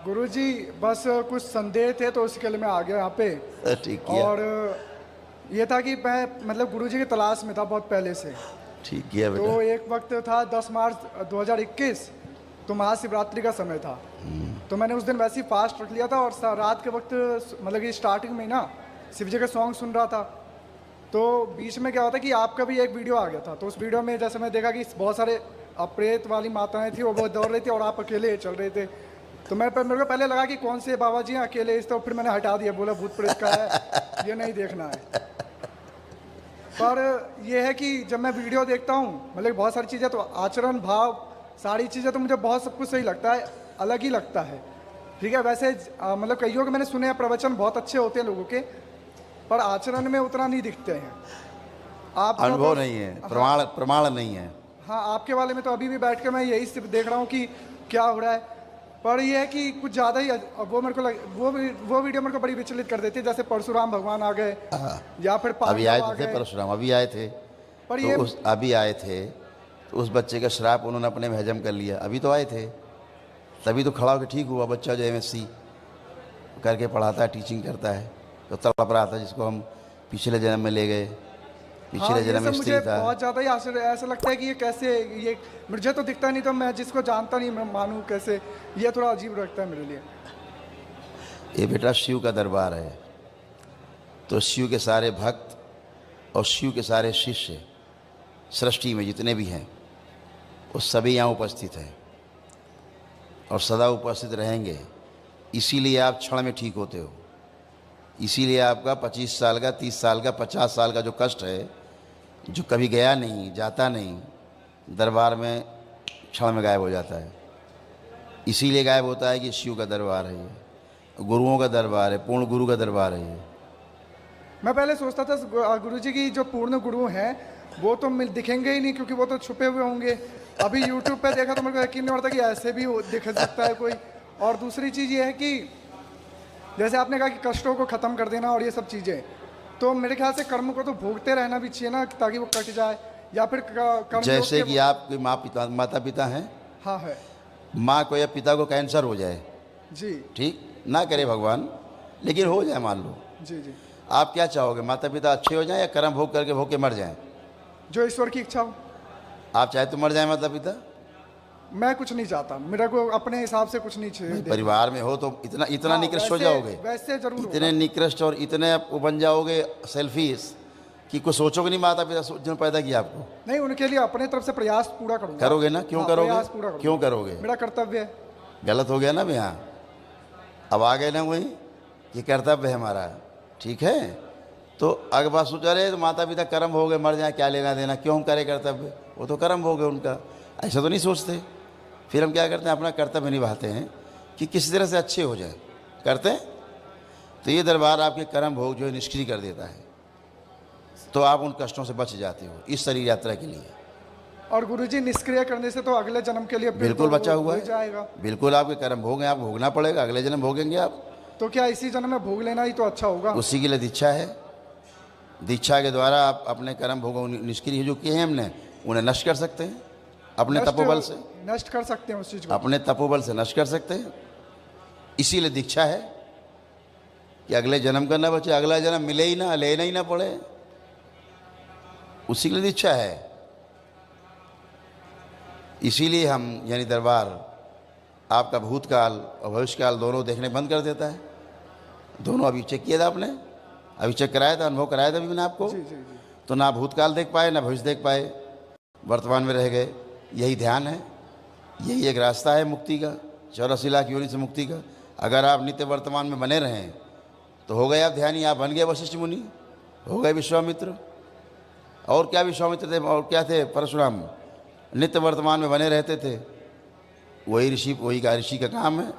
गुरुजी बस कुछ संदेह थे तो उसके लिए मैं आ गया यहाँ पे। ठीक किया। और ये था कि मैं मतलब गुरुजी की तलाश में था बहुत पहले से। ठीक किया बेटा। तो एक वक्त था 10 मार्च 2021, तो महाशिवरात्रि का समय था। तो मैंने उस दिन वैसे ही फास्ट रख लिया था और रात के वक्त मतलब कि स्टार्टिंग में ही ना शिव जी के सॉन्ग सुन रहा था। तो बीच में क्या होता है कि आपका भी एक वीडियो आ गया था। तो उस वीडियो में जैसे मैं देखा कि बहुत सारे प्रेत वाली माताएं थी, वो दौड़ रही थी और आप अकेले चल रहे थे। तो मेरे को पहले लगा कि कौन से बाबा जी हैं अकेले, इस तो फिर मैंने हटा दिया, बोला भूत प्रेत का है, ये नहीं देखना है। पर यह है कि जब मैं वीडियो देखता हूँ मतलब बहुत सारी चीज़ें, तो आचरण भाव सारी चीज़ें तो मुझे बहुत सब कुछ सही लगता है, अलग ही लगता है। ठीक है, वैसे मतलब कईयों के मैंने सुने हैं प्रवचन बहुत अच्छे होते हैं लोगों के, पर आचरण में उतना नहीं दिखते हैं। आप अनुभव नहीं है, प्रमाण नहीं है। हाँ, आपके वाले में तो अभी भी बैठ के मैं यही सिर्फ देख रहा हूँ कि क्या हो रहा है। पर यह है कि कुछ ज़्यादा ही वो मेरे को वो वीडियो मेरे को बड़ी विचलित कर देती है। जैसे परशुराम भगवान आ गए या फिर अभी आए थे परशुराम, अभी आए थे पर तो ये अभी आए थे तो उस बच्चे का श्राप उन्होंने अपने में हजम कर लिया। अभी तो आए थे, तभी तो खड़ा होकर ठीक हुआ। बच्चा जो MSc करके पढ़ाता है, टीचिंग करता है, तो तड़प रहा था, जिसको हम पिछले जन्म में ले गए। पिछले जन्म में स्त्री था। बहुत ज़्यादा ही आश्चर्य, ऐसा लगता है कि ये कैसे, ये मुझे तो दिखता नहीं, तो मैं जिसको जानता नहीं मैं मानूँ कैसे, ये थोड़ा अजीब लगता है मेरे लिए। ये बेटा शिव का दरबार है, तो शिव के सारे भक्त और शिव के सारे शिष्य सृष्टि में जितने भी हैं वो सभी यहाँ उपस्थित हैं और सदा उपस्थित रहेंगे। इसीलिए आप क्षण में ठीक होते हो। इसीलिए आपका 25 साल का, 30 साल का, 50 साल का जो कष्ट है, जो कभी गया नहीं, जाता नहीं, दरबार में क्षण में गायब हो जाता है। इसीलिए गायब होता है कि शिव का दरबार है, ये गुरुओं का दरबार है, पूर्ण गुरु का दरबार है ये। मैं पहले सोचता था गुरुजी की जो पूर्ण गुरु हैं वो तो दिखेंगे ही नहीं, क्योंकि वो तो छुपे हुए होंगे। अभी यूट्यूब पे देखा तो मेरे को यकीन नहीं होता कि ऐसे भी दिख सकता है कोई। और दूसरी चीज़ ये है कि जैसे आपने कहा कि कष्टों को ख़त्म कर देना और ये सब चीज़ें, तो मेरे ख्याल से कर्म को तो भोगते रहना भी चाहिए ना, ताकि वो कट जाए। या फिर कर्म जैसे कि आपके माता पिता हैं। हाँ है। माँ को या पिता को कैंसर हो जाए जी। ठीक ना करे भगवान, लेकिन हो जाए मान लो, जी जी। आप क्या चाहोगे? माता पिता अच्छे हो जाएं या कर्म भोग करके भोग के मर जाएं? जो ईश्वर की इच्छा हो। आप चाहे तो मर जाए माता पिता? मैं कुछ नहीं चाहता, मेरा को अपने हिसाब से कुछ नहीं चाहिए। परिवार में हो तो इतना निकृष्ट हो जाओगे, वैसे जरूर इतने निकृष्ट और इतने वो बन जाओगे सेल्फिश कि कुछ सोचोगे नहीं माता पिता जिन्होंने पैदा किया आपको। नहीं, उनके लिए अपने तरफ से प्रयास पूरा करूंगा। करोगे ना? क्यों करोगे? क्यों करोगे? मेरा कर्तव्य है। गलत हो गया ना यहाँ, अब आ गए ना वही कि कर्तव्य है हमारा। ठीक है, तो अगर बात सोचा रहे तो माता पिता कर्म हो गए, मर जाए, क्या लेना देना, क्यों हम करें कर्तव्य? वो तो कर्म हो गए उनका, ऐसा तो नहीं सोचते। फिर हम क्या करते हैं? अपना कर्तव्य निभाते हैं कि किसी तरह से अच्छे हो जाए, करते हैं। तो ये दरबार आपके कर्म भोग जो है निष्क्रिय कर देता है, तो आप उन कष्टों से बच जाते हो इस शरीर यात्रा के लिए। और गुरुजी निष्क्रिय करने से तो अगले जन्म के लिए बिल्कुल बचा हुआ है, जाएगा। बिल्कुल आपके कर्म भोग हैं, आप भोगना पड़ेगा, अगले जन्म भोगेंगे आप। तो क्या इसी जन्म में भोग लेना ही तो अच्छा होगा? उसी के लिए दीक्षा है। दीक्षा के द्वारा आप अपने कर्म भोगों निष्क्रिय जो किए हैं हमने, उन्हें नष्ट कर सकते हैं अपने तपोबल से। नष्ट कर सकते हैं उस चीज को, अपने तपोबल से नष्ट कर सकते हैं। इसीलिए दीक्षा है कि अगले जन्म का ना बचे, अगला जन्म मिले ही ना, लेना ही ना पड़े, उसी के लिए दीक्षा है। इसीलिए हम यानी दरबार आपका भूतकाल और भविष्यकाल दोनों देखने बंद कर देता है। दोनों अभी चेक किया था आपने, अभी चेक कराया था, अनुभव कराया था अभी मैंने आपको। जी, जी, जी। तो ना भूतकाल देख पाए ना भविष्य देख पाए, वर्तमान में रह गए। यही ध्यान है, यही एक रास्ता है मुक्ति का, 84 लाख योनि से मुक्ति का। अगर आप नित्य वर्तमान में बने रहें तो हो गए आप ध्यानी, आप बन गए वशिष्ठ मुनि, हो गए विश्वामित्र। और क्या विश्वामित्र थे और क्या थे परशुराम? नित्य वर्तमान में बने रहते थे। वही ऋषि का काम है,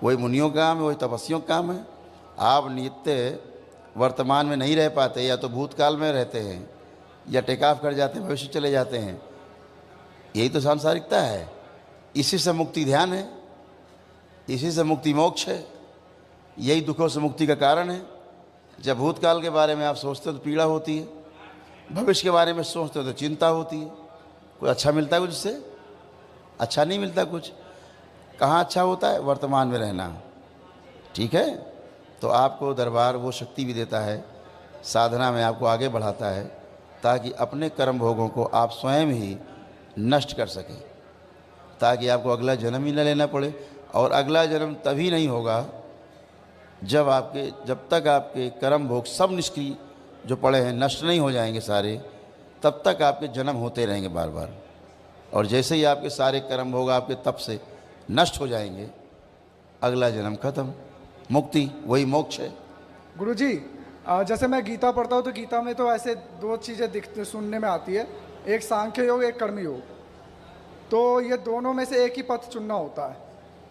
वही मुनियों का काम है, वही तपस्वियों का काम है। आप नित्य वर्तमान में नहीं रह पाते, या तो भूतकाल में रहते हैं या टेक ऑफ कर जाते हैं, भविष्य चले जाते हैं। यही तो सांसारिकता है। इसी से मुक्ति ध्यान है, इसी से मुक्ति मोक्ष है, यही दुखों से मुक्ति का कारण है। जब भूतकाल के बारे में आप सोचते हो तो पीड़ा होती है, भविष्य के बारे में सोचते हो तो चिंता होती है। कोई अच्छा मिलता है कुछ इससे? अच्छा नहीं मिलता कुछ। कहाँ अच्छा होता है? वर्तमान में रहना। ठीक है, तो आपको दरबार वो शक्ति भी देता है, साधना में आपको आगे बढ़ाता है, ताकि अपने कर्म भोगों को आप स्वयं ही नष्ट कर सकें, ताकि आपको अगला जन्म ही न लेना पड़े। और अगला जन्म तभी नहीं होगा जब तक आपके कर्म भोग सब निष्क्रिय जो पड़े हैं नष्ट नहीं हो जाएंगे सारे, तब तक आपके जन्म होते रहेंगे बार बार। और जैसे ही आपके सारे कर्म भोग आपके तप से नष्ट हो जाएंगे, अगला जन्म खत्म, मुक्ति, वही मोक्ष है। गुरुजी, जैसे मैं गीता पढ़ता हूँ तो गीता में तो ऐसे दो चीज़ें दिखते सुनने में आती है, एक सांख्य योग, एक कर्म योग। तो ये दोनों में से एक ही पथ चुनना होता है।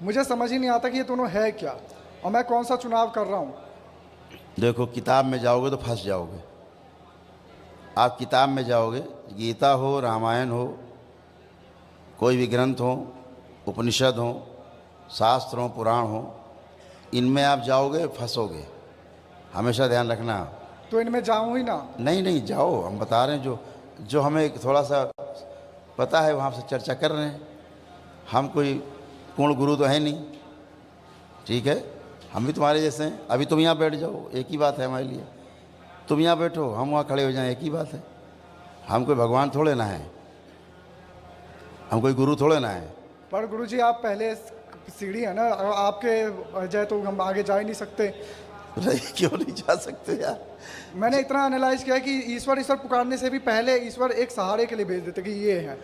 मुझे समझ ही नहीं आता कि ये दोनों है क्या और मैं कौन सा चुनाव कर रहा हूँ। देखो, किताब में जाओगे तो फंस जाओगे। आप किताब में जाओगे, गीता हो, रामायण हो, कोई भी ग्रंथ हो, उपनिषद हो, शास्त्र हो, पुराण हो, इनमें आप जाओगे फंसोगे, हमेशा ध्यान रखना। तो इनमें जाऊँ ही ना? नहीं नहीं, जाओ, हम बता रहे हैं जो हमें थोड़ा सा पता है वहाँ से चर्चा कर रहे हैं। हम कोई पूर्ण गुरु तो है नहीं, ठीक है, हम भी तुम्हारे जैसे हैं। अभी तुम यहाँ बैठ जाओ, एक ही बात है हमारे लिए। तुम यहाँ बैठो, हम वहाँ खड़े हो जाएं, एक ही बात है। हम कोई भगवान थोड़े ना है, हम कोई गुरु थोड़े ना है। पर गुरुजी आप पहले सीढ़ी है ना, आपके जाए तो हम आगे जा ही नहीं सकते। क्यों नहीं जा सकते यार? मैंने इतना एनालाइज किया कि ईश्वर ईश्वर पुकारने से भी पहले ईश्वर एक सहारे के लिए भेज देते कि ये है,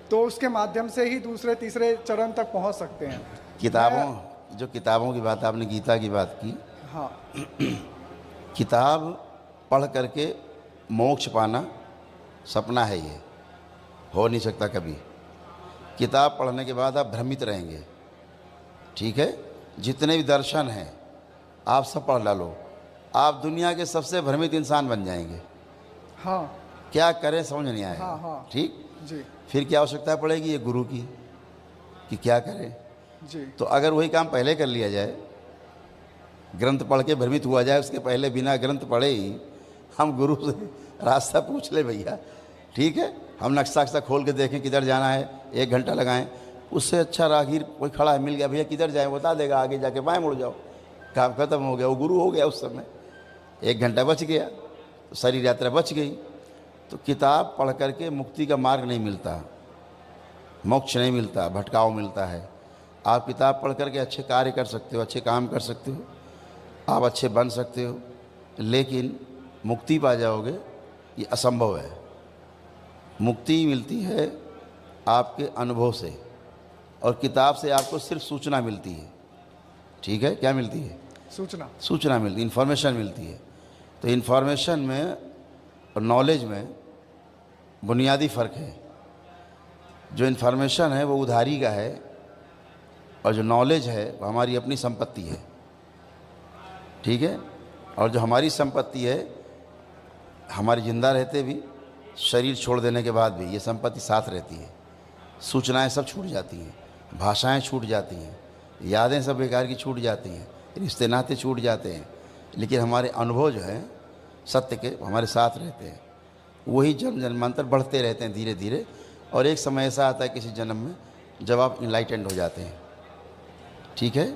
तो उसके माध्यम से ही दूसरे तीसरे चरण तक पहुंच सकते हैं। किताबों की बात, आपने गीता की बात की। हाँ। किताब पढ़ करके मोक्ष पाना सपना है, ये हो नहीं सकता कभी। किताब पढ़ने के बाद आप भ्रमित रहेंगे, ठीक है। जितने भी दर्शन हैं आप सब पढ़ डालो, आप दुनिया के सबसे भ्रमित इंसान बन जाएंगे। हाँ। क्या करें समझ नहीं आएगा। हाँ हाँ। ठीक जी। फिर क्या आवश्यकता पड़ेगी ये गुरु की, कि क्या करें। जी। तो अगर वही काम पहले कर लिया जाए, ग्रंथ पढ़ के भ्रमित हुआ जाए, उसके पहले बिना ग्रंथ पढ़े ही हम गुरु से रास्ता पूछ ले भैया, ठीक है, हम नक्शा वक्शा खोल के देखें किधर जाना है, 1 घंटा लगाएं, उससे अच्छा राहगीर कोई खड़ा है मिल गया, भैया किधर जाएं बता देगा, आगे जाके बाएं मुड़ जाओ, काम खत्म हो गया, वो गुरु हो गया उस समय। 1 घंटा बच गया तो शरीर यात्रा बच गई। तो किताब पढ़ करके मुक्ति का मार्ग नहीं मिलता, मोक्ष नहीं मिलता, भटकाव मिलता है। आप किताब पढ़ करके अच्छे कार्य कर सकते हो, अच्छे काम कर सकते हो, आप अच्छे बन सकते हो, लेकिन मुक्ति पा जाओगे ये असंभव है। मुक्ति मिलती है आपके अनुभव से, और किताब से आपको सिर्फ सूचना मिलती है, ठीक है। क्या मिलती है? सूचना मिलती है, इन्फॉर्मेशन मिलती है। तो इन्फॉर्मेशन में और नॉलेज में बुनियादी फ़र्क है। जो इन्फॉर्मेशन है वो उधारी का है, और जो नॉलेज है वो हमारी अपनी संपत्ति है, ठीक है। और जो हमारी संपत्ति है, हमारी ज़िंदा रहते भी, शरीर छोड़ देने के बाद भी ये संपत्ति साथ रहती है। सूचनाएं सब छूट जाती हैं, भाषाएं छूट जाती हैं, यादें सब बेकार की छूट जाती हैं, रिश्ते नाते छूट जाते हैं, लेकिन हमारे अनुभव जो है सत्य के हमारे साथ रहते हैं। वही जन्म जन्मांतर बढ़ते रहते हैं धीरे धीरे, और एक समय ऐसा आता है किसी जन्म में जब आप इनलाइटेंड हो जाते हैं, ठीक है।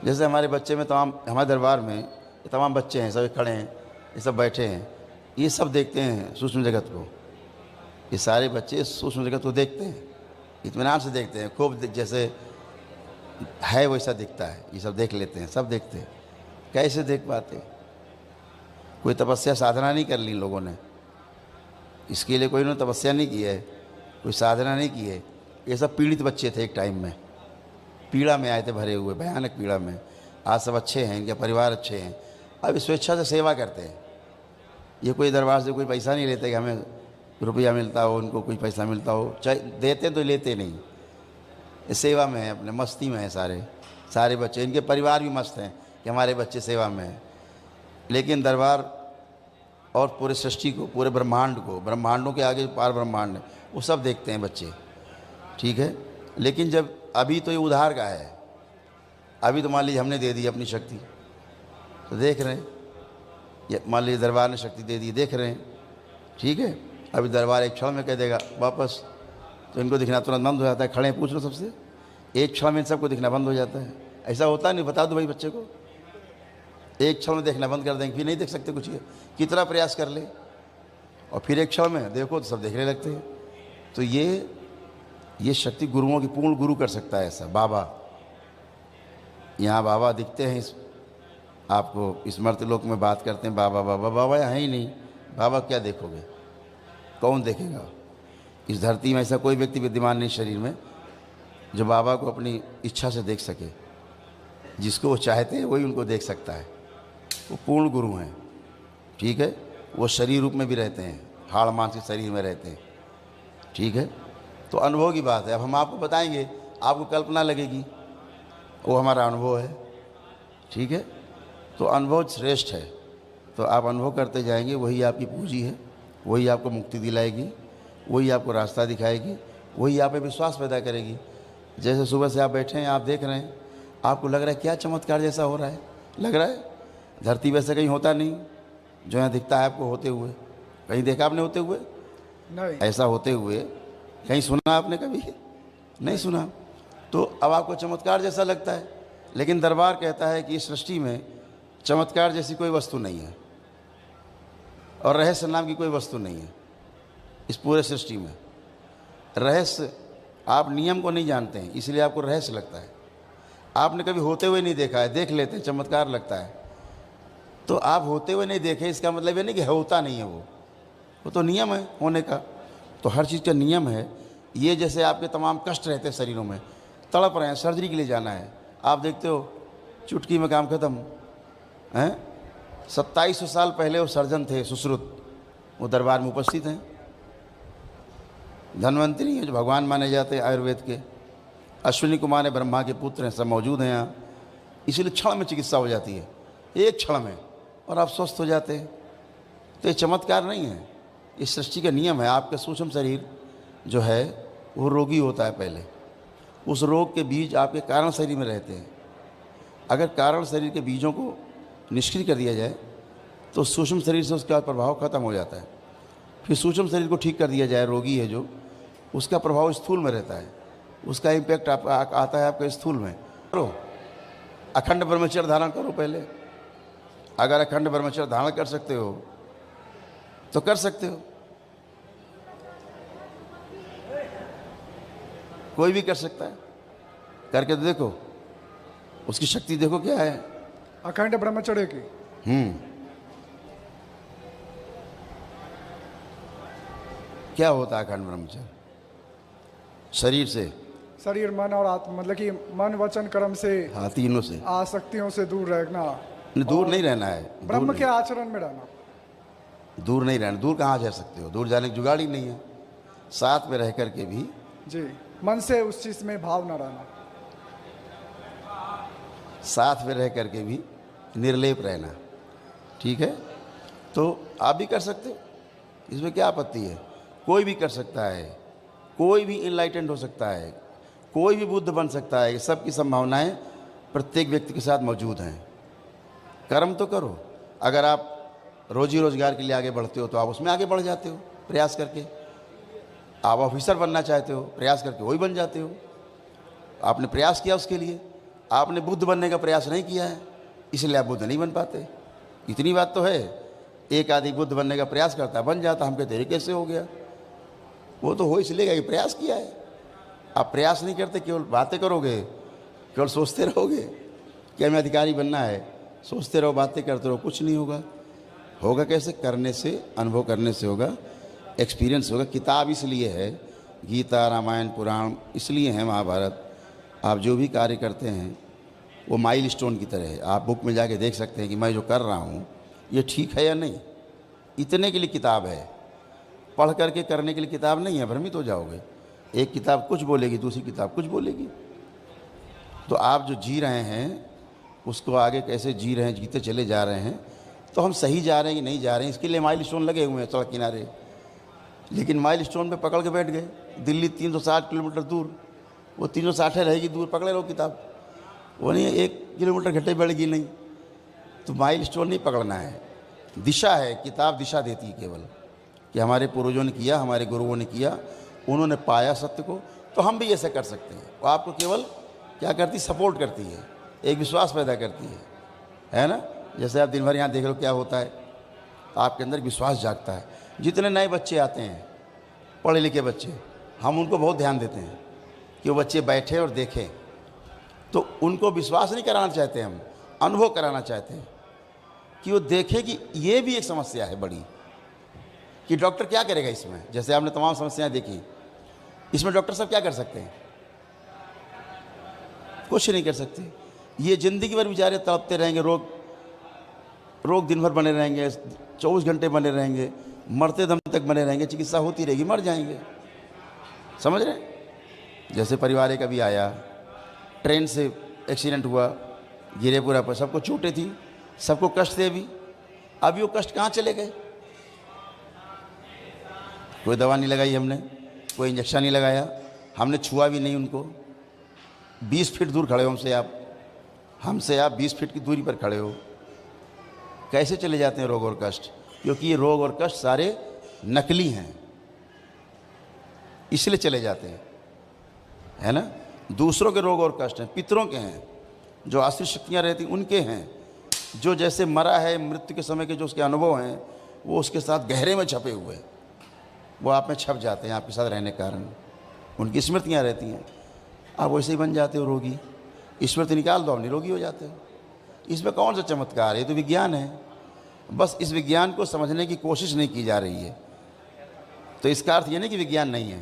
जैसे हमारे बच्चे में हमारे दरबार में ये तमाम बच्चे हैं, सब खड़े हैं, ये सब बैठे हैं, ये सब देखते हैं सूक्ष्म जगत को। ये सारे बच्चे सूक्ष्म जगत को देखते हैं, इत्मीनान से देखते हैं, खूब जैसे है वैसा दिखता है, ये सब देख लेते हैं, सब देखते हैं। कैसे देख पाते? कोई तपस्या साधना नहीं कर ली इन लोगों ने, इसके लिए कोई ने तपस्या नहीं की है, कोई साधना नहीं की है। ये सब पीड़ित बच्चे थे, एक टाइम में पीड़ा में आए थे, भरे हुए भयानक पीड़ा में। आज सब अच्छे हैं, इनके परिवार अच्छे हैं, अब स्वेच्छा से सेवा करते हैं। ये कोई दरबार से कोई पैसा नहीं लेते कि हमें रुपया मिलता हो, उनको कोई पैसा मिलता हो, चाहे देते तो लेते नहीं, इस सेवा में है, अपने मस्ती में है सारे बच्चे। इनके परिवार भी मस्त हैं कि हमारे बच्चे सेवा में हैं। लेकिन दरबार और पूरे सृष्टि को, पूरे ब्रह्मांड को, ब्रह्मांडों के आगे पार ब्रह्मांड है, वो सब देखते हैं बच्चे, ठीक है। लेकिन जब अभी तो ये उधार का है, अभी तो मान लीजिए हमने दे दी अपनी शक्ति, तो देख रहे हैं, ये मान लीजिए दरबार ने शक्ति दे दी, देख रहे हैं, ठीक है। अभी दरबार एक क्षण में कह देगा वापस, तो इनको दिखना तुरंत बंद हो जाता है। खड़े पूछ लो सबसे, एक क्षण में सबको दिखना बंद हो जाता है। ऐसा होता नहीं? बता दो भाई बच्चे को, एक क्षण में देखना बंद कर देंगे, फिर नहीं देख सकते कुछ। ये कितना प्रयास कर ले और फिर एक क्षण में देखो तो सब देखने लगते हैं। तो ये शक्ति गुरुओं की, पूर्ण गुरु कर सकता है ऐसा। बाबा, यहाँ बाबा दिखते हैं, इस आपको इस मर्त्यलोक में बात करते हैं बाबा बाबा, बाबा यहाँ ही नहीं। बाबा क्या देखोगे, कौन देखेगा? इस धरती में ऐसा कोई व्यक्ति विद्यमान नहीं शरीर में जो बाबा को अपनी इच्छा से देख सके। जिसको वो चाहते हैं वही उनको देख सकता है। वो पूर्ण गुरु हैं, ठीक है। वो शरीर रूप में भी रहते हैं, हाड़ मांस के शरीर में रहते हैं, ठीक है। तो अनुभव की बात है। अब हम आपको बताएंगे, आपको कल्पना लगेगी, वो हमारा अनुभव है, ठीक है। तो अनुभव श्रेष्ठ है। तो आप अनुभव करते जाएंगे, वही आपकी पूंजी है, वही आपको मुक्ति दिलाएगी, वही आपको रास्ता दिखाएगी, वही आप पे विश्वास पैदा करेगी। जैसे सुबह से आप बैठे हैं, आप देख रहे हैं, आपको लग रहा है क्या चमत्कार जैसा हो रहा है, लग रहा है। धरती वैसे कहीं होता नहीं जो यहाँ दिखता है आपको होते हुए। कहीं देखा आपने होते हुए? नहीं। ऐसा होते हुए कहीं सुना आपने कभी? नहीं सुना। तो अब आपको चमत्कार जैसा लगता है, लेकिन दरबार कहता है कि इस सृष्टि में चमत्कार जैसी कोई वस्तु नहीं है और रहस्य नाम की कोई वस्तु नहीं है इस पूरे सृष्टि में। रहस्य, आप नियम को नहीं जानते हैं इसलिए आपको रहस्य लगता है। आपने कभी होते हुए नहीं देखा है, देख लेते हैं, चमत्कार लगता है। तो आप होते हुए नहीं देखे, इसका मतलब ये नहीं कि होता नहीं है, वो तो नियम है होने का। तो हर चीज़ का नियम है। ये जैसे आपके तमाम कष्ट रहते हैं शरीरों में, तड़प रहे हैं, सर्जरी के लिए जाना है, आप देखते हो चुटकी में काम खत्म हैं। 2700 साल पहले वो सर्जन थे सुश्रुत, वो दरबार में उपस्थित हैं। धन्वंतरी हैं जो भगवान माने जाते हैं आयुर्वेद के। अश्विनी कुमार है, ब्रह्मा के पुत्र हैं, सब मौजूद हैं यहाँ। इसीलिए क्षण में चिकित्सा हो जाती है, एक क्षण में, और आप स्वस्थ हो जाते हैं। तो ये चमत्कार नहीं है, इस सृष्टि का नियम है। आपका सूक्ष्म शरीर जो है वो रोगी होता है पहले। उस रोग के बीज आपके कारण शरीर में रहते हैं। अगर कारण शरीर के बीजों को निष्क्रिय कर दिया जाए तो सूक्ष्म शरीर से उसका प्रभाव खत्म हो जाता है। फिर सूक्ष्म शरीर को ठीक कर दिया जाए, रोगी है जो, उसका प्रभाव स्थूल में रहता है, उसका इम्पैक्ट आता है आपके स्थूल में। करो अखंड ब्रह्मचर्य धारण करो पहले। अगर अखंड ब्रह्मचर्य धारण कर सकते हो तो कर सकते हो, कोई भी कर सकता है। करके तो देखो, उसकी शक्ति देखो क्या है। अखंड ब्रह्मचर्य की क्या होता है अखंड ब्रह्मचर्य? शरीर से, शरीर मन और आत्मा, मतलब कि मन वचन कर्म से, हाँ, तीनों से, आसक्तियों से दूर रहना। दूर नहीं रहना है, ब्रह्म के आचरण में रहना। दूर नहीं रहना। दूर कहाँ जा सकते हो, दूर जाने की जुगाड़ ही नहीं है। साथ में रह करके भी जी, मन से उस चीज में भाव न रहना, साथ में रह करके भी निर्लेप रहना, ठीक है। तो आप भी कर सकते हो, इसमें क्या आपत्ति है? कोई भी कर सकता है, कोई भी इनलाइटेंड हो सकता है, कोई भी बुद्ध बन सकता है। सबकी संभावनाएं प्रत्येक व्यक्ति के साथ मौजूद हैं। कर्म तो करो। अगर आप रोजी रोजगार के लिए आगे बढ़ते हो तो आप उसमें आगे बढ़ जाते हो प्रयास करके। आप ऑफिसर बनना चाहते हो, प्रयास करके वही बन जाते हो। आपने प्रयास किया उसके लिए। आपने बुद्ध बनने का प्रयास नहीं किया है, इसलिए आप बुद्ध नहीं बन पाते। इतनी बात तो है। एक आदमी बुद्ध बनने का प्रयास करता है, बन जाता। हम कहते हैं कैसे हो गया? वो तो हो इसलिए कि प्रयास किया है। आप प्रयास नहीं करते, केवल बातें करोगे, केवल सोचते रहोगे कि हमें अधिकारी बनना है, सोचते रहो, बातें करते रहो, कुछ नहीं होगा। होगा कैसे? करने से, अनुभव करने से होगा, एक्सपीरियंस होगा। किताब इसलिए है, गीता, रामायण, पुराण इसलिए है, महाभारत। आप जो भी कार्य करते हैं वो माइल स्टोन की तरह है। आप बुक में जाके देख सकते हैं कि मैं जो कर रहा हूँ ये ठीक है या नहीं। इतने के लिए किताब है, पढ़ करके करने के लिए किताब नहीं है। भ्रमित हो जाओगे। एक किताब कुछ बोलेगी, दूसरी किताब कुछ बोलेगी। तो आप जो जी रहे हैं उसको आगे कैसे जी रहे हैं, जीते चले जा रहे हैं। तो हम सही जा रहे हैं कि नहीं जा रहे हैं, इसके लिए माइल स्टोन लगे हुए हैं सड़क किनारे। लेकिन माइल स्टोन पे पकड़ के बैठ गए। दिल्ली 360 किलोमीटर दूर, वो 360 रहेगी दूर, पकड़े रहो किताब। वो नहीं 1 किलोमीटर घटे बढ़ेगी नहीं। तो माइल स्टोन नहीं पकड़ना है, दिशा है। किताब दिशा देती है केवल, कि हमारे पूर्वजों ने किया, हमारे गुरुओं ने किया, उन्होंने पाया सत्य को, तो हम भी ऐसा कर सकते हैं। वो आपको केवल क्या करती, सपोर्ट करती है, एक विश्वास पैदा करती है ना। जैसे आप दिन भर यहाँ देख लो क्या होता है, आपके अंदर विश्वास जागता है। जितने नए बच्चे आते हैं, पढ़े लिखे बच्चे, हम उनको बहुत ध्यान देते हैं कि वो बच्चे बैठे और देखें। तो उनको विश्वास नहीं कराना चाहते, हम अनुभव कराना चाहते हैं कि वो देखें कि ये भी एक समस्या है बड़ी, कि डॉक्टर क्या करेगा इसमें। जैसे आपने तमाम समस्याएं देखी, इसमें डॉक्टर साहब क्या कर सकते हैं, कुछ नहीं कर सकते। ये ज़िंदगी भर बेचारे तड़पते रहेंगे, रोग दिन भर बने रहेंगे, 24 घंटे बने रहेंगे, मरते दम तक बने रहेंगे, चिकित्सा होती रहेगी, मर जाएंगे। समझ रहे हैं। जैसे परिवार एक अभी आया, ट्रेन से एक्सीडेंट हुआ, गिरे पूरा पर, सबको चोटें थी, सबको कष्ट थे। अभी वो कष्ट कहाँ चले गए। कोई दवा नहीं लगाई हमने, कोई इंजेक्शन नहीं लगाया, हमने छुआ भी नहीं उनको। 20 फीट दूर खड़े हो हमसे आप 20 फीट की दूरी पर खड़े हो, कैसे चले जाते हैं रोग और कष्ट। क्योंकि ये रोग और कष्ट सारे नकली हैं, इसलिए चले जाते हैं, है ना। दूसरों के रोग और कष्ट हैं, पितरों के हैं, जो आश्रित शक्तियाँ रहती उनके हैं, जो जैसे मरा है, मृत्यु के समय के जो उसके अनुभव हैं वो उसके साथ गहरे में छपे हुए हैं, वो आप में छप जाते हैं आपके साथ रहने के कारण, उनकी स्मृतियाँ रहती हैं। आप वैसे ही बन जाते हो रोगी, स्मृति निकाल दो, आप निरोगी हो जाते हो। इसमें कौन सा चमत्कार है, ये तो विज्ञान है। बस इस विज्ञान को समझने की कोशिश नहीं की जा रही है। तो इसका अर्थ ये नहीं कि विज्ञान नहीं है,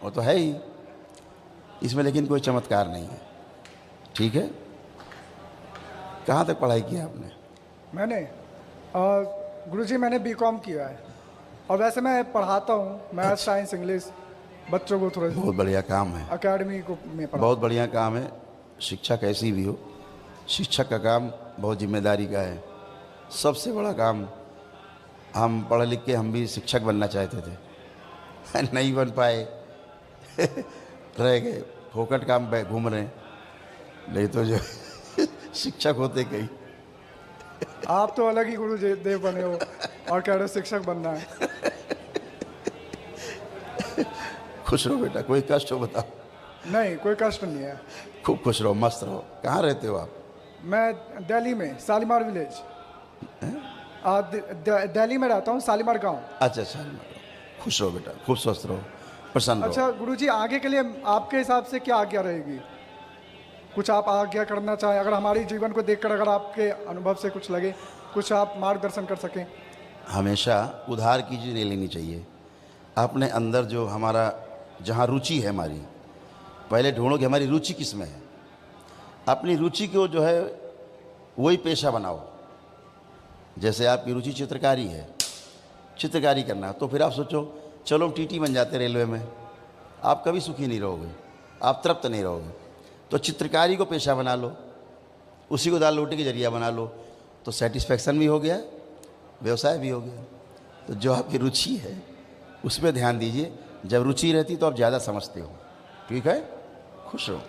वो तो है ही, इसमें लेकिन कोई चमत्कार नहीं है। ठीक है। कहाँ तक पढ़ाई की आपने? मैंने गुरुजी मैंने बीकॉम किया है, और वैसे मैं पढ़ाता हूँ मैथ, साइंस, इंग्लिश बच्चों को थोड़ा। बहुत बढ़िया काम है, अकेडमी को में पढ़ा। बहुत बढ़िया काम है। शिक्षा कैसी भी हो, शिक्षक का काम बहुत जिम्मेदारी का है। सबसे बड़ा काम, हम पढ़ लिख के हम भी शिक्षक बनना चाहते थे नहीं बन पाए रह गए, फोकट काम पे घूम रहे हैं। नहीं तो जो शिक्षक होते कई। आप तो अलग ही गुरु देव बने हो और कह रहे हो शिक्षक बनना है। खुश रहो बेटा, कोई कष्ट हो बताओ? नहीं, कोई कष्ट नहीं है। खूब खुश रहो, मस्त रहो। कहाँ रहते हो आप? मैं दिल्ली में शालीमार विलेज, दिल्ली में रहता हूँ, शालीमार गांव। अच्छा, खुश रहो बेटा, खूब स्वस्थ रहो, प्रसन्न रहो। अच्छा गुरुजी, आगे के लिए आपके हिसाब से क्या आज्ञा रहेगी? कुछ आप आज्ञा करना चाहें, अगर हमारे जीवन को देखकर अगर आपके अनुभव से कुछ लगे, कुछ आप मार्गदर्शन कर सकें। हमेशा उधार की चीज़ नहीं लेनी चाहिए। अपने अंदर जो हमारा, जहाँ रुचि है हमारी, पहले ढूंढो कि हमारी रुचि किस में है। अपनी रुचि को जो है वही पेशा बनाओ। जैसे आपकी रुचि चित्रकारी है, चित्रकारी करना, तो फिर आप सोचो चलो टीटी बन जाते रेलवे में, आप कभी सुखी नहीं रहोगे, आप तृप्त नहीं रहोगे। तो चित्रकारी को पेशा बना लो, उसी को दाल रोटी के जरिया बना लो, तो सेटिस्फैक्शन भी हो गया, व्यवसाय भी हो गया। तो जो आपकी रुचि है उसमें ध्यान दीजिए। जब रुचि रहती तो आप ज़्यादा समझते हो। ठीक है, खुश रहो।